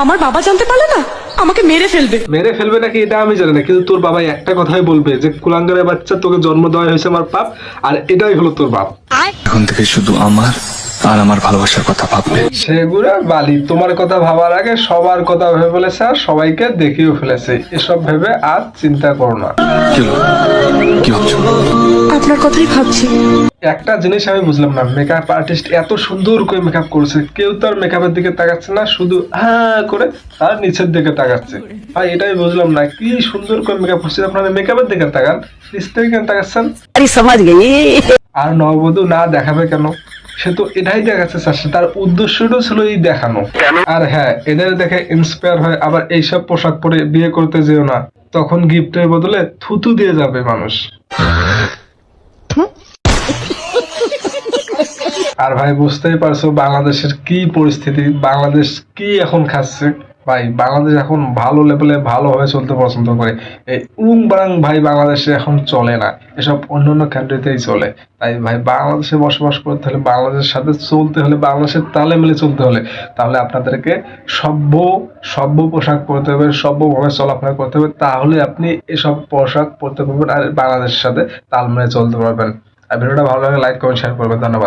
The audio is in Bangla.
আমার বাবা জানতে পারলে না আমাকে মেরে ফেলবে। মেরে ফেলবে নাকি এটা আমি জানি না, কিন্তু তোর বাবা একটা কথাই বলবে যে কুলাঙ্গারের বাচ্চা, তোকে জন্ম দেওয়া হয়েছে আমার পাপ, আর এটাই হলো তোর বাপ। এখন থেকে শুধু আমার আর আমার ভালোবাসার কথা ভাববে। সেগুড়া বালি, তোমার কথা ভাবার আগে সবার কথা ভেবে ফেলেছে আর সবাইকে দেখিয়েও ফেলেছে। এসব ভেবে আর চিন্তা করো না। কি হলো? কি ভাবছো? আপনার কথাই ভাবছি। একটা জিনিস আমি বুঝলাম না, মেকআপ আর্টিস্ট এত সুন্দর করে মেকআপ করছে, কেউ তার মেকআপের দিকে তাকাচ্ছে না, শুধু হ্যাঁ করে তার নিচের দিকে তাকাচ্ছে। ভাই এটাই বুঝলাম না, কি সুন্দর করে মেকআপ করছে, আপনারা মেকআপের দিকে তাকান, নিচ থেকে কেন তাকাচ্ছেন? আর নববধূ না দেখাবে কেন? সে তো এটাই দেখাচ্ছে চাচ্ছে, তার উদ্দেশ্যটা ছিল এই দেখানো। আর হ্যাঁ, এদের দেখে ইন্সপায়ার হয় আবার এইসব পোশাক পরে বিয়ে করতে যেও না, তখন গিফটের বদলে থুতু দিয়ে যাবে মানুষ। আর ভাই বুঝতেই পারছো বাংলাদেশের কি পরিস্থিতি, বাংলাদেশ কি এখন খাচ্ছে। ভাই বাংলাদেশ এখন ভালো লেভেলে ভালোভাবে চলতে পছন্দ করে, এই উড়ুং বাড়াং ভাই বাংলাদেশে এখন চলে না, এসব অন্যান্য কান্ট্রিতেই চলে। তাই ভাই বাংলাদেশে বসবাস করতে হলে, বাংলাদেশের সাথে চলতে হলে, বাংলাদেশের তালে মিলে চলতে হলে, তাহলে আপনাদেরকে সভ্য সভ্য পোশাক পরতে হবে, সভ্যভাবে চলাফেরা করতে হবে, তাহলে আপনি এসব পোশাক পরতে পারবেন আর বাংলাদেশের সাথে তাল মিলে চলতে পারবেন। আর ভিডিওটা ভালো লাগে লাইক কমেন্ট শেয়ার করবেন। ধন্যবাদ।